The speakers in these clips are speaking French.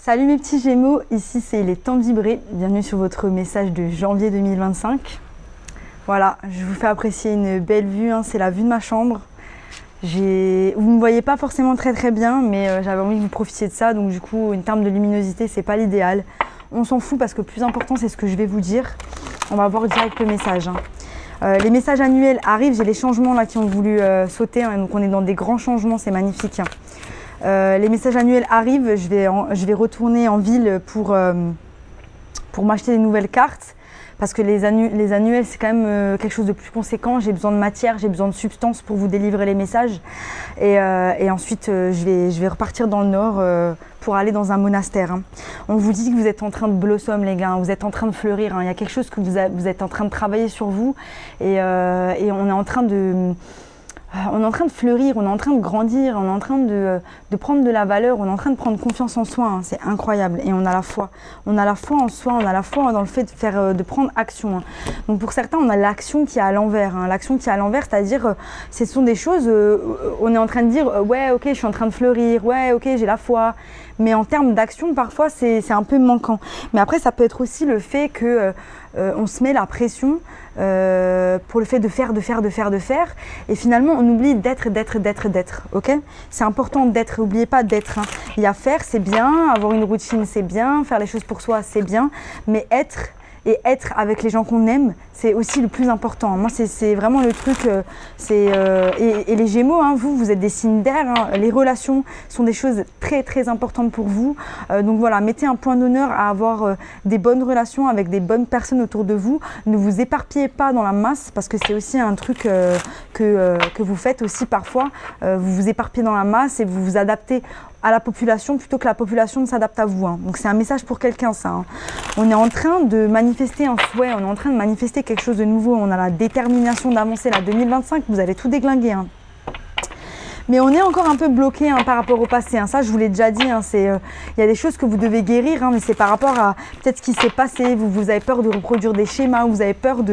Salut mes petits Gémeaux, ici c'est les temps de vibrer. Bienvenue sur votre message de janvier 2025. Voilà, je vous fais apprécier une belle vue, hein, c'est la vue de ma chambre. Vous ne me voyez pas forcément très bien, mais j'avais envie que vous profitiez de ça. Donc du coup, en termes de luminosité, c'est pas l'idéal. On s'en fout parce que le plus important, c'est ce que je vais vous dire. On va voir direct le message. Les messages annuels arrivent, j'ai les changements là qui ont voulu sauter, hein, donc on est dans des grands changements, c'est magnifique. Les messages annuels arrivent, je vais retourner en ville pour m'acheter des nouvelles cartes parce que les annuels c'est quand même quelque chose de plus conséquent. J'ai besoin de matière, j'ai besoin de substance pour vous délivrer les messages et ensuite je vais repartir dans le nord pour aller dans un monastère. Hein. On vous dit que vous êtes en train de blossom les gars, vous êtes en train de fleurir, hein. Il y a quelque chose que vous êtes en train de travailler sur vous et on est en train de fleurir, on est en train de grandir, on est en train de prendre de la valeur, on est en train de prendre confiance en soi, hein, c'est incroyable. Et on a la foi. On a la foi en soi, on a la foi dans le fait de prendre action. Hein. Donc pour certains, on a l'action qui est à l'envers. Hein. L'action qui est à l'envers, c'est-à-dire, ce sont des choses, on est en train de dire, ouais, ok, je suis en train de fleurir, ouais, ok, j'ai la foi. Mais en termes d'action, parfois, c'est un peu manquant. Mais après, ça peut être aussi le fait que on se met la pression pour le fait de faire. Et finalement, on oublie d'être. Ok ? C'est important d'être. N'oubliez pas d'être. Hein. Il y a faire, c'est bien. Avoir une routine, c'est bien. Faire les choses pour soi, c'est bien. Mais être avec les gens qu'on aime, c'est aussi le plus important. Moi, c'est vraiment le truc. Et les Gémeaux, hein, vous êtes des signes d'air. Hein. Les relations sont des choses très importantes pour vous. Donc voilà, mettez un point d'honneur à avoir des bonnes relations avec des bonnes personnes autour de vous. Ne vous éparpillez pas dans la masse parce que c'est aussi un truc que vous faites aussi parfois. Vous vous éparpillez dans la masse et vous vous adaptez à la population plutôt que la population ne s'adapte à vous. Hein. Donc c'est un message pour quelqu'un ça. Hein. On est en train de manifester un souhait, on est en train de manifester quelque chose de nouveau. On a la détermination d'avancer là. 2025, vous allez tout déglinguer. Hein. Mais on est encore un peu bloqué hein, par rapport au passé. Hein. Ça, je vous l'ai déjà dit. Hein, y a des choses que vous devez guérir, hein, mais c'est par rapport à peut-être ce qui s'est passé. Vous avez peur de reproduire des schémas, vous avez peur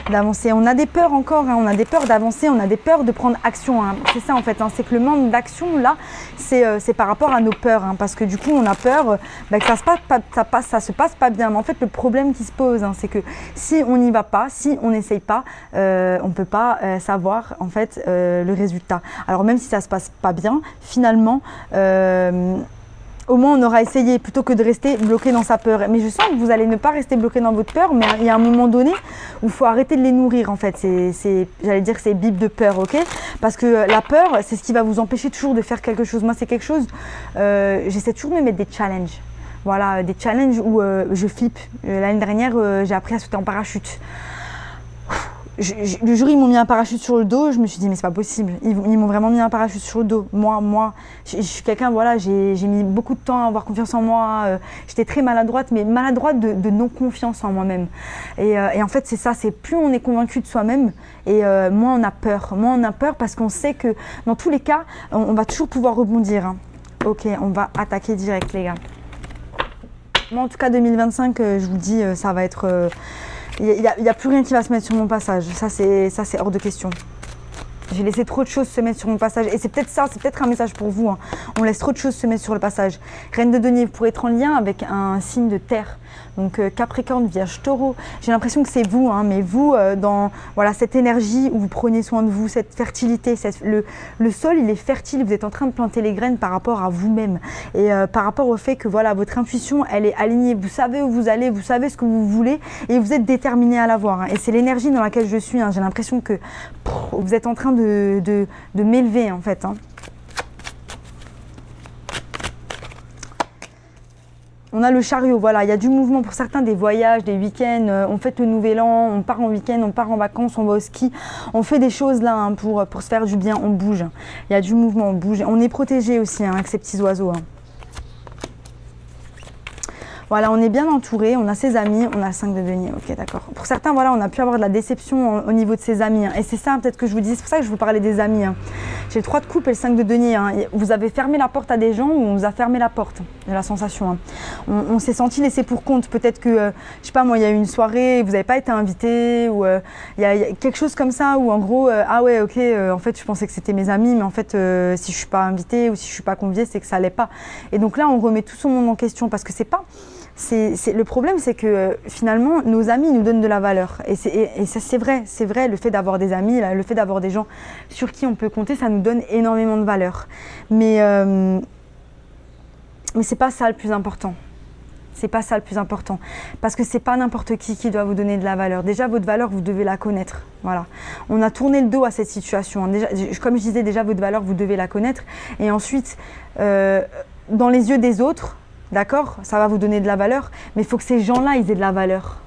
d'avancer. On a des peurs encore. Hein, on a des peurs d'avancer. On a des peurs de prendre action. Hein. C'est ça en fait. Hein, c'est que le manque d'action là, c'est par rapport à nos peurs. Hein, parce que du coup, on a peur que ça se passe pas bien. Mais en fait, le problème qui se pose, hein, c'est que si on n'y va pas, si on n'essaye pas, on peut pas savoir en fait le résultat. Alors même si ça se passe pas bien, finalement, au moins on aura essayé plutôt que de rester bloqué dans sa peur. Mais je sens que vous allez ne pas rester bloqué dans votre peur, mais il y a un moment donné où il faut arrêter de les nourrir en fait. J'allais dire que c'est bible de peur, ok ? Parce que la peur, c'est ce qui va vous empêcher toujours de faire quelque chose. Moi, c'est quelque chose, j'essaie toujours de me mettre des challenges. Voilà, des challenges où je flippe. L'année dernière, j'ai appris à sauter en parachute. Le jour, ils m'ont mis un parachute sur le dos, je me suis dit, mais c'est pas possible. Ils m'ont vraiment mis un parachute sur le dos. Moi, je suis quelqu'un, voilà, j'ai mis beaucoup de temps à avoir confiance en moi. J'étais très maladroite, mais maladroite de non-confiance en moi-même. Et en fait, c'est ça, c'est plus on est convaincu de soi-même, et moins on a peur. Moins on a peur parce qu'on sait que dans tous les cas, on va toujours pouvoir rebondir. Hein. Ok, on va attaquer direct, les gars. Moi, en tout cas, 2025, je vous dis, ça va être... Il n'y a plus rien qui va se mettre sur mon passage. Ça, c'est hors de question. J'ai laissé trop de choses se mettre sur mon passage. Et c'est peut-être ça, c'est peut-être un message pour vous. Hein. On laisse trop de choses se mettre sur le passage. Reine de denier, vous pourrez être en lien avec un signe de terre. Donc Capricorne, Vierge, Taureau. J'ai l'impression que c'est vous, hein, mais vous, dans voilà, cette énergie où vous prenez soin de vous, cette fertilité, le sol, il est fertile. Vous êtes en train de planter les graines par rapport à vous-même. Et par rapport au fait que voilà, votre intuition, elle est alignée. Vous savez où vous allez, vous savez ce que vous voulez et vous êtes déterminé à l'avoir. Hein. Et c'est l'énergie dans laquelle je suis. Hein. J'ai l'impression que vous êtes en train de m'élever, en fait. Hein. On a le chariot, voilà, il y a du mouvement pour certains, des voyages, des week-ends, on fête le nouvel an, on part en week-end, on part en vacances, on va au ski, on fait des choses là hein, pour se faire du bien, on bouge. Il y a du mouvement, on bouge, on est protégé aussi hein, avec ces petits oiseaux. Hein. Voilà, on est bien entouré, on a ses amis, on a le 5 de denier, ok d'accord. Pour certains, voilà, on a pu avoir de la déception au niveau de ses amis. Hein. Et c'est ça peut-être que je vous dis, c'est pour ça que je vous parlais des amis. Hein. J'ai le 3 de coupe et le 5 de denier. Hein. Vous avez fermé la porte à des gens ou on vous a fermé la porte. J'ai la sensation. Hein. On s'est senti laissé pour compte. Peut-être que, je sais pas moi, il y a eu une soirée, vous n'avez pas été invité ou il y a quelque chose comme ça où en gros, ah ouais, ok, en fait, je pensais que c'était mes amis, mais en fait, si je suis pas invitée ou si je suis pas conviée, c'est que ça allait pas. Et donc là, on remet tout son monde en question parce que c'est pas. Le problème, c'est que finalement, nos amis nous donnent de la valeur. Et ça, c'est vrai, le fait d'avoir des amis, le fait d'avoir des gens sur qui on peut compter, ça nous donne énormément de valeur. Mais c'est pas ça le plus important. C'est pas ça le plus important. Parce que c'est pas n'importe qui doit vous donner de la valeur. Déjà, votre valeur, vous devez la connaître. Voilà. On a tourné le dos à cette situation. Déjà, comme je disais, déjà, votre valeur, vous devez la connaître. Et ensuite, dans les yeux des autres, d'accord, ça va vous donner de la valeur, mais il faut que ces gens-là, ils aient de la valeur.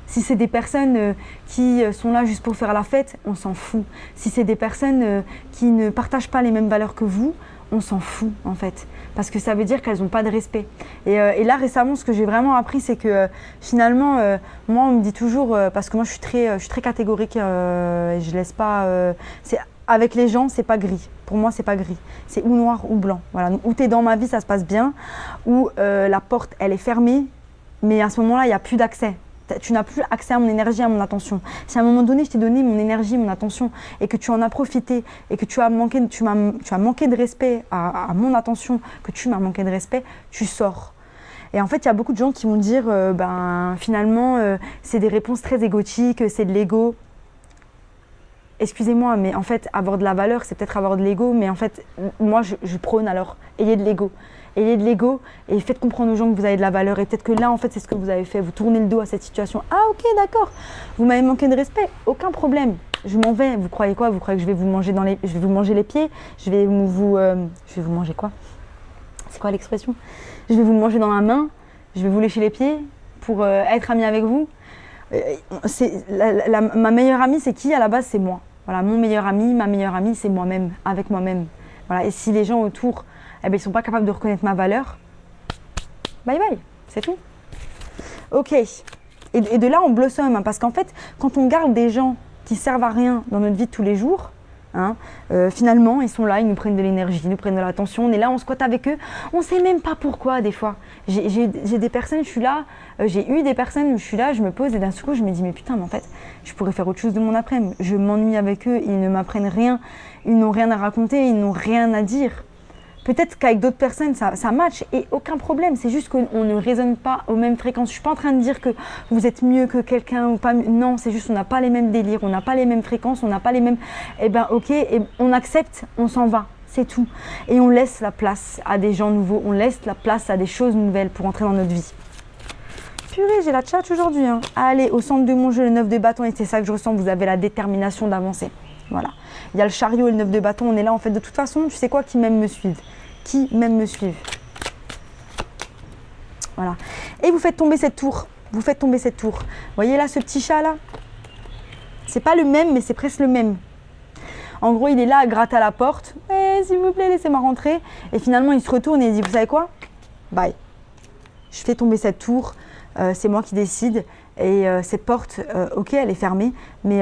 Si c'est des personnes qui sont là juste pour faire la fête, on s'en fout. Si c'est des personnes qui ne partagent pas les mêmes valeurs que vous, on s'en fout en fait. Parce que ça veut dire qu'elles n'ont pas de respect. Et là récemment, ce que j'ai vraiment appris, c'est que finalement, moi on me dit toujours, parce que moi je suis très catégorique et je laisse pas... avec les gens, c'est pas gris. Pour moi, c'est pas gris. C'est ou noir ou blanc. Voilà. Où tu es dans ma vie, ça se passe bien. Ou la porte, elle est fermée, mais à ce moment-là, il n'y a plus d'accès. Tu n'as plus accès à mon énergie, à mon attention. Si à un moment donné, je t'ai donné mon énergie, mon attention, et que tu en as profité, et que tu as manqué de respect à mon attention, que tu m'as manqué de respect, tu sors. Et en fait, il y a beaucoup de gens qui vont dire, finalement, c'est des réponses très égotiques, c'est de l'ego. Excusez-moi, mais en fait, avoir de la valeur, c'est peut-être avoir de l'ego, mais en fait, moi, je prône alors, ayez de l'ego. Ayez de l'ego et faites comprendre aux gens que vous avez de la valeur. Et peut-être que là, en fait, c'est ce que vous avez fait. Vous tournez le dos à cette situation. Ah, ok, d'accord. Vous m'avez manqué de respect. Aucun problème. Je m'en vais. Vous croyez quoi? Vous croyez que je vais vous manger les pieds? Je vais vous manger quoi? C'est quoi l'expression? Je vais vous manger dans la main. Je vais vous lécher les pieds pour être amie avec vous. Ma meilleure amie, c'est qui? À la base, c'est moi. Voilà, mon meilleur ami, ma meilleure amie, c'est moi-même, avec moi-même. Voilà. Et si les gens autour, ils ne sont pas capables de reconnaître ma valeur, bye bye, c'est tout. Ok. Et de là, on blossom, hein, parce qu'en fait, quand on garde des gens qui servent à rien dans notre vie de tous les jours, hein, finalement, ils sont là, ils nous prennent de l'énergie, ils nous prennent de l'attention, on est là, on squatte avec eux, on ne sait même pas pourquoi des fois. J'ai des personnes, je suis là, j'ai eu des personnes où je suis là, je me pose et d'un coup, je me dis, mais putain, mais en fait, je pourrais faire autre chose de mon après-midi. Je m'ennuie avec eux, ils ne m'apprennent rien, ils n'ont rien à raconter, ils n'ont rien à dire. Peut-être qu'avec d'autres personnes, ça match et aucun problème. C'est juste qu'on ne résonne pas aux mêmes fréquences. Je ne suis pas en train de dire que vous êtes mieux que quelqu'un ou pas mieux. Non, c'est juste qu'on n'a pas les mêmes délires, on n'a pas les mêmes fréquences, on n'a pas les mêmes... Eh bien, ok, et on accepte, on s'en va, c'est tout. Et on laisse la place à des gens nouveaux, on laisse la place à des choses nouvelles pour entrer dans notre vie. Purée, j'ai la tchatche aujourd'hui. Hein. Allez, au centre de mon jeu, le 9 de bâton, et c'est ça que je ressens, vous avez la détermination d'avancer. Voilà. Il y a le chariot et le 9 de bâton, on est là en fait. De toute façon, tu sais quoi, qui m'aime me suivent. Qui m'aime me suivent. Voilà. Et vous faites tomber cette tour. Vous faites tomber cette tour. Vous voyez là, ce petit chat là? C'est pas le même, mais c'est presque le même. En gros, il est là à gratter à la porte. S'il vous plaît, laissez-moi rentrer. Et finalement, il se retourne et il dit, vous savez quoi? Bye. Je fais tomber cette tour. C'est moi qui décide. Et cette porte, ok, elle est fermée, mais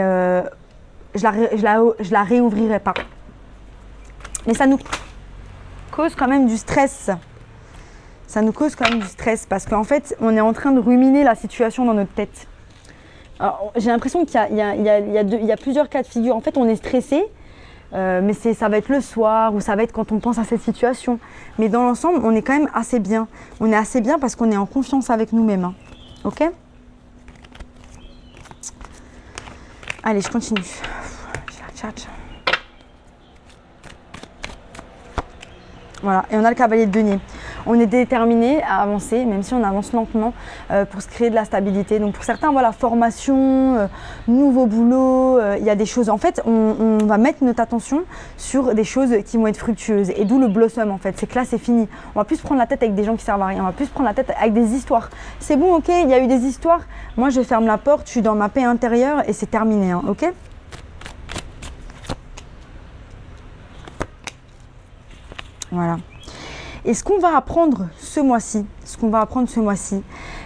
je la réouvrirai pas. Mais ça nous cause quand même du stress. Ça nous cause quand même du stress parce qu'en fait, on est en train de ruminer la situation dans notre tête. Alors, j'ai l'impression qu'il y a plusieurs cas de figure. En fait, on est stressé, mais ça va être le soir ou ça va être quand on pense à cette situation. Mais dans l'ensemble, on est quand même assez bien. On est assez bien parce qu'on est en confiance avec nous-mêmes. Hein. Ok ? Allez, je continue. J'ai la tchatche. Voilà, et on a le cavalier de denier. On est déterminé à avancer, même si on avance lentement, pour se créer de la stabilité. Donc pour certains, voilà, formation, nouveau boulot, il y a des choses. En fait, on va mettre notre attention sur des choses qui vont être fructueuses. Et d'où le blossom, en fait. C'est que là, c'est fini. On va plus se prendre la tête avec des gens qui servent à rien. On va plus se prendre la tête avec des histoires. C'est bon, ok, il y a eu des histoires. Moi, je ferme la porte, je suis dans ma paix intérieure et c'est terminé, hein, ok ? Voilà. Et ce qu'on va apprendre ce mois-ci,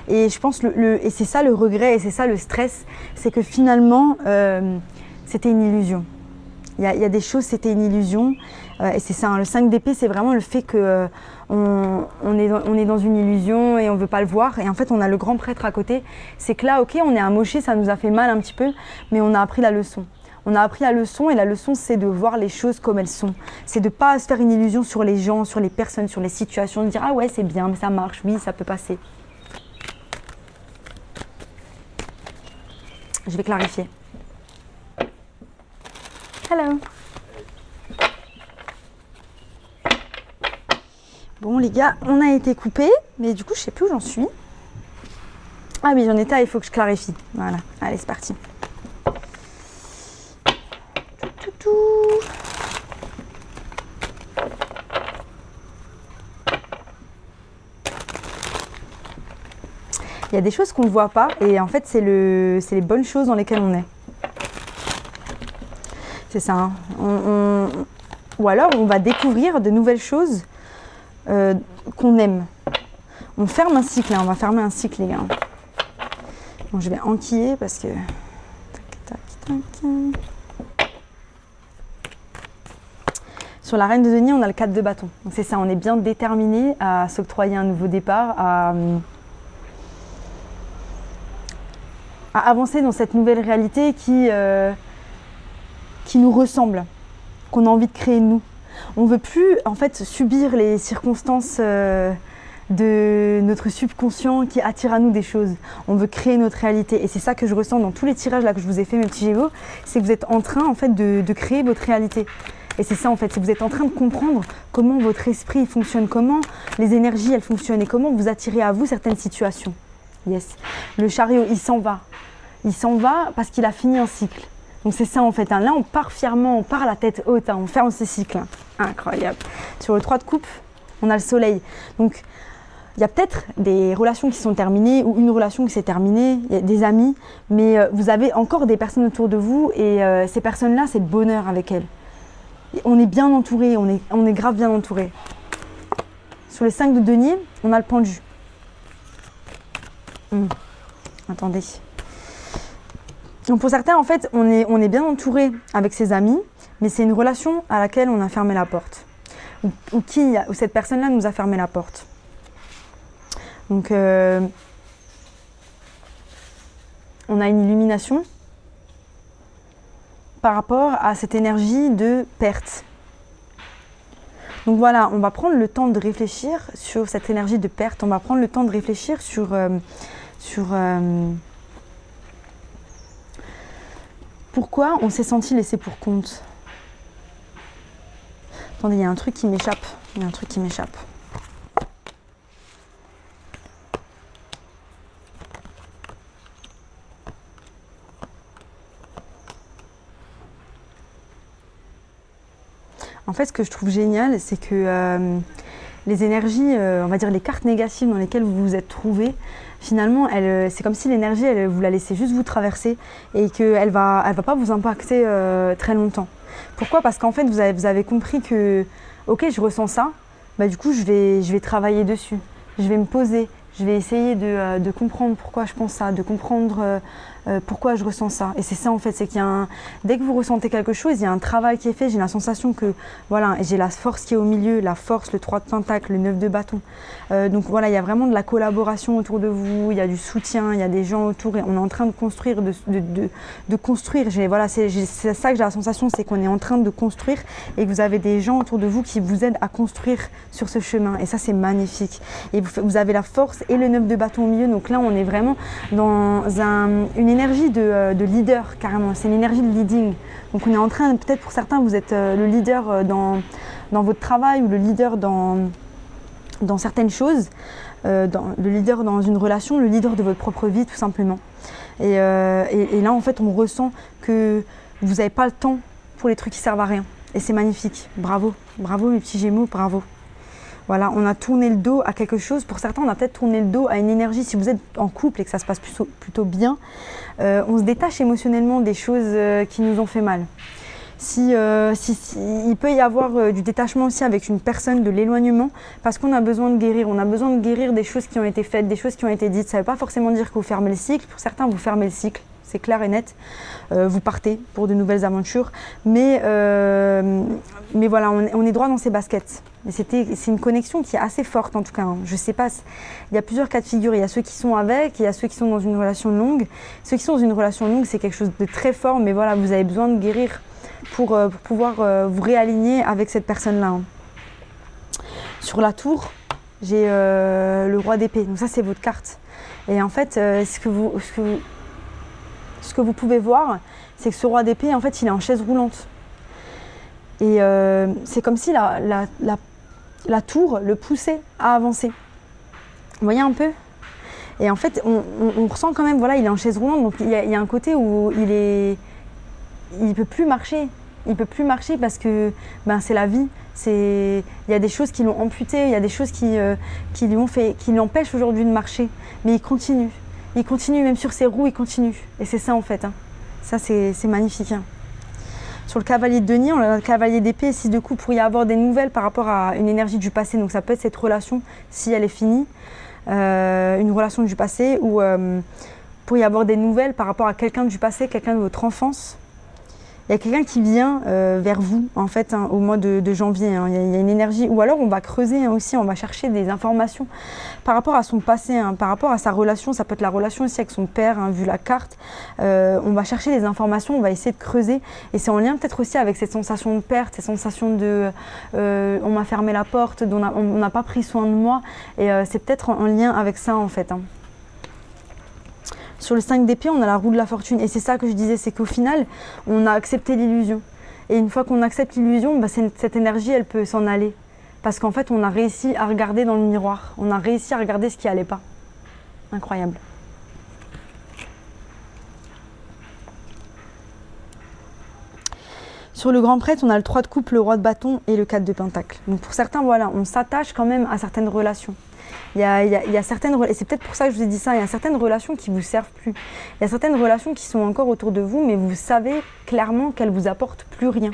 et je pense et c'est ça le regret et c'est ça le stress, c'est que finalement, c'était une illusion. Il y a des choses, c'était une illusion. Et c'est ça, hein, le 5 d'épée, c'est vraiment le fait que on est dans une illusion et on ne veut pas le voir. Et en fait, on a le grand prêtre à côté. C'est que là, ok, on est amoché, ça nous a fait mal un petit peu, mais on a appris la leçon. On a appris la leçon et la leçon, c'est de voir les choses comme elles sont. C'est de ne pas se faire une illusion sur les gens, sur les personnes, sur les situations, de dire « Ah ouais, c'est bien, mais ça marche, oui, ça peut passer. » Je vais clarifier. Hello. Bon les gars, on a été coupés, mais du coup je sais plus où j'en suis. Ah mais j'en étais, il faut que je clarifie. Voilà, allez c'est parti. Il y a des choses qu'on ne voit pas et en fait c'est les bonnes choses dans lesquelles on est. C'est ça. Hein. Ou alors on va découvrir de nouvelles choses qu'on aime. On ferme un cycle, hein. On va fermer un cycle les gars. Bon, je vais enquiller parce que... Tac, tac, tac. Sur la reine de denier, on a le 4 de bâton. Donc c'est ça, on est bien déterminé à s'octroyer un nouveau départ, à avancer dans cette nouvelle réalité qui nous ressemble, qu'on a envie de créer nous. On ne veut plus en fait subir les circonstances de notre subconscient qui attire à nous des choses. On veut créer notre réalité et c'est ça que je ressens dans tous les tirages là que je vous ai fait mes petits Gémeaux, c'est que vous êtes en train en fait de créer votre réalité. Et c'est ça en fait, c'est que vous êtes en train de comprendre comment votre esprit fonctionne, comment les énergies elles fonctionnent et comment vous attirez à vous certaines situations. Yes. Le chariot, il s'en va. Il s'en va parce qu'il a fini un cycle. Donc c'est ça en fait. Hein. Là, on part fièrement, on part la tête haute, hein. On ferme ce cycle. Hein. Incroyable. Sur le 3 de coupe, on a le soleil. Donc il y a peut-être des relations qui sont terminées ou une relation qui s'est terminée, il y a des amis, mais vous avez encore des personnes autour de vous et ces personnes-là, c'est le bonheur avec elles. Et on est bien entouré, on est grave bien entouré. Sur les 5 de denier, on a le pendu. Attendez. Donc pour certains, en fait, on est bien entouré avec ses amis, mais c'est une relation à laquelle on a fermé la porte. Ou cette personne-là nous a fermé la porte. Donc, on a une illumination par rapport à cette énergie de perte. Donc voilà, on va prendre le temps de réfléchir sur cette énergie de perte. On va prendre le temps de réfléchir sur pourquoi on s'est senti laissé pour compte. Attendez, il y a un truc qui m'échappe. Il y a un truc qui m'échappe. En fait, ce que je trouve génial, c'est que les énergies, on va dire les cartes négatives dans lesquelles vous vous êtes trouvés, finalement, c'est comme si l'énergie, vous la laissez juste vous traverser et qu'elle va pas vous impacter très longtemps. Pourquoi ? Parce qu'en fait, vous avez compris que, ok, je ressens ça, bah, du coup, je vais travailler dessus. Je vais me poser, je vais essayer de comprendre pourquoi je pense ça, de comprendre pourquoi je ressens ça. Et c'est ça en fait, c'est qu'il y a dès que vous ressentez quelque chose, il y a un travail qui est fait. J'ai la sensation que voilà, j'ai la force qui est au milieu, la force, le 3 de pentacle, le 9 de bâton. Donc voilà, il y a vraiment de la collaboration autour de vous, il y a du soutien, il y a des gens autour et on est en train de construire, de construire. Voilà, c'est ça que j'ai la sensation, c'est qu'on est en train de construire et que vous avez des gens autour de vous qui vous aident à construire sur ce chemin. Et ça, c'est magnifique. Et vous avez la force et le 9 de bâton au milieu. Donc là, on est vraiment dans une énergie de leader carrément, c'est une énergie de leading. Donc on est en train, peut-être pour certains vous êtes le leader dans votre travail ou le leader dans certaines choses, le leader dans une relation, le leader de votre propre vie tout simplement. Et là en fait on ressent que vous n'avez pas le temps pour les trucs qui servent à rien. Et c'est magnifique, bravo, bravo mes petits Gémeaux, bravo. Voilà, on a tourné le dos à quelque chose. Pour certains, on a peut-être tourné le dos à une énergie. Si vous êtes en couple et que ça se passe plutôt bien, on se détache émotionnellement des choses qui nous ont fait mal. Il peut y avoir du détachement aussi avec une personne, de l'éloignement, parce qu'on a besoin de guérir. On a besoin de guérir des choses qui ont été faites, des choses qui ont été dites. Ça ne veut pas forcément dire que vous fermez le cycle. Pour certains, vous fermez le cycle. c'est clair et net. Vous partez pour de nouvelles aventures, mais voilà, on est droit dans ses baskets. C'est une connexion qui est assez forte en tout cas. Hein. Je sais pas, il y a plusieurs cas de figure. Il y a ceux qui sont avec, il y a ceux qui sont dans une relation longue. Ceux qui sont dans une relation longue, c'est quelque chose de très fort, mais voilà, vous avez besoin de guérir pour pouvoir vous réaligner avec cette personne-là. Hein. Sur la tour, j'ai le roi d'épée. Donc ça, c'est votre carte. Et en fait, ce que vous pouvez voir, c'est que ce roi d'épée, en fait, il est en chaise roulante. Et c'est comme si la tour le poussait à avancer. Vous voyez un peu? Et en fait, on ressent quand même, voilà, il est en chaise roulante, donc il y a un côté où il peut plus marcher. Il peut plus marcher parce que c'est la vie. Il y a des choses qui l'ont amputé, il y a des choses qui l'empêchent aujourd'hui de marcher. Mais il continue. Il continue, même sur ses roues, il continue. Et c'est ça en fait. Hein. Ça, c'est magnifique. Hein. Sur le cavalier de denier, on a le cavalier d'épée, 6 de coups, pour y avoir des nouvelles par rapport à une énergie du passé. Donc ça peut être cette relation, si elle est finie, une relation du passé, ou pour y avoir des nouvelles par rapport à quelqu'un du passé, quelqu'un de votre enfance. Il y a quelqu'un qui vient vers vous, en fait, hein, au mois de janvier. Hein. Il y a une énergie, ou alors on va creuser aussi, on va chercher des informations par rapport à son passé, hein, par rapport à sa relation. Ça peut être la relation aussi avec son père, hein, vu la carte. On va chercher des informations, on va essayer de creuser. Et c'est en lien peut-être aussi avec cette sensation de perte, cette sensation de on m'a fermé la porte, on n'a pas pris soin de moi. Et c'est peut-être en lien avec ça, en fait. Hein. Sur le 5 d'épée, on a la roue de la fortune. Et c'est ça que je disais, c'est qu'au final, on a accepté l'illusion. Et une fois qu'on accepte l'illusion, cette énergie, elle peut s'en aller. Parce qu'en fait, on a réussi à regarder dans le miroir. On a réussi à regarder ce qui n'allait pas. Incroyable. Sur le grand prêtre, on a le 3 de coupe, le roi de bâton et le 4 de pentacle. Donc pour certains, voilà, on s'attache quand même à certaines relations. Il y a certaines, et c'est peut-être pour ça que je vous ai dit ça, il y a certaines relations qui ne vous servent plus. Il y a certaines relations qui sont encore autour de vous, mais vous savez clairement qu'elles ne vous apportent plus rien.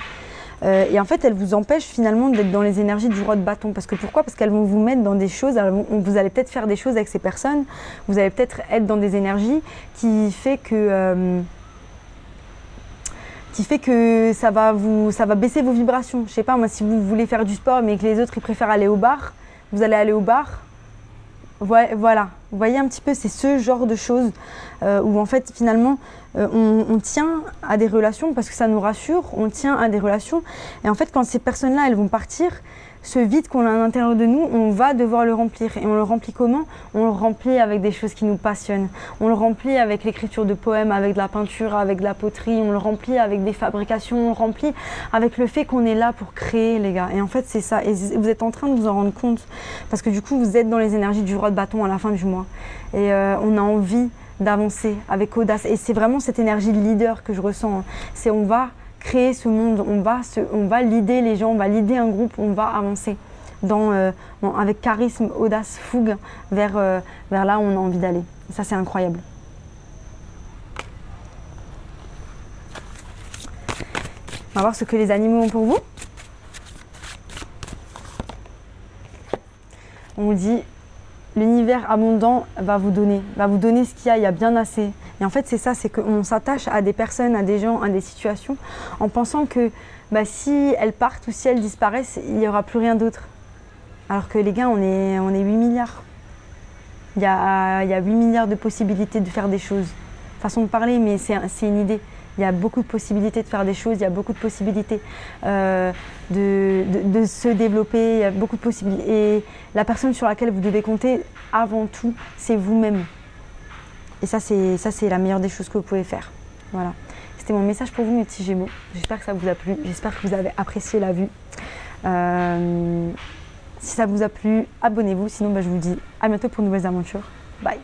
Et en fait, elles vous empêchent finalement d'être dans les énergies du roi de bâton. Parce que pourquoi? Parce qu'elles vont vous mettre dans des choses, vous allez peut-être faire des choses avec ces personnes, vous allez peut-être être dans des énergies qui fait que ça va baisser vos vibrations. Je sais pas, moi, si vous voulez faire du sport, mais que les autres, ils préfèrent aller au bar, vous allez aller au bar. Voilà, vous voyez un petit peu, c'est ce genre de choses où en fait finalement on tient à des relations parce que ça nous rassure, on tient à des relations et en fait quand ces personnes-là elles vont partir, ce vide qu'on a à l'intérieur de nous, on va devoir le remplir. Et on le remplit comment? On le remplit avec des choses qui nous passionnent. On le remplit avec l'écriture de poèmes, avec de la peinture, avec de la poterie. On le remplit avec des fabrications. On le remplit avec le fait qu'on est là pour créer, les gars. Et en fait, c'est ça. Et vous êtes en train de vous en rendre compte. Parce que du coup, vous êtes dans les énergies du roi de bâton à la fin du mois. Et on a envie d'avancer avec audace. Et c'est vraiment cette énergie de leader que je ressens. C'est on va créer ce monde, on va leader les gens, on va leader un groupe, on va avancer avec charisme, audace, fougue vers là où on a envie d'aller. Ça, c'est incroyable. On va voir ce que les animaux ont pour vous. On vous dit, l'univers abondant va vous donner ce qu'il y a bien assez. Et en fait, c'est ça, c'est qu'on s'attache à des personnes, à des gens, à des situations, en pensant que si elles partent ou si elles disparaissent, il n'y aura plus rien d'autre. Alors que les gars, on est 8 milliards. Il y a 8 milliards de possibilités de faire des choses. Façon de parler, mais c'est une idée. Il y a beaucoup de possibilités de faire des choses, il y a beaucoup de possibilités de se développer, il y a beaucoup de possibilités. Et la personne sur laquelle vous devez compter, avant tout, c'est vous-même. Et ça, c'est la meilleure des choses que vous pouvez faire. Voilà. C'était mon message pour vous, mes petits Gémeaux. J'espère que ça vous a plu. J'espère que vous avez apprécié la vue. Si ça vous a plu, abonnez-vous. Sinon, je vous dis à bientôt pour de nouvelles aventures. Bye.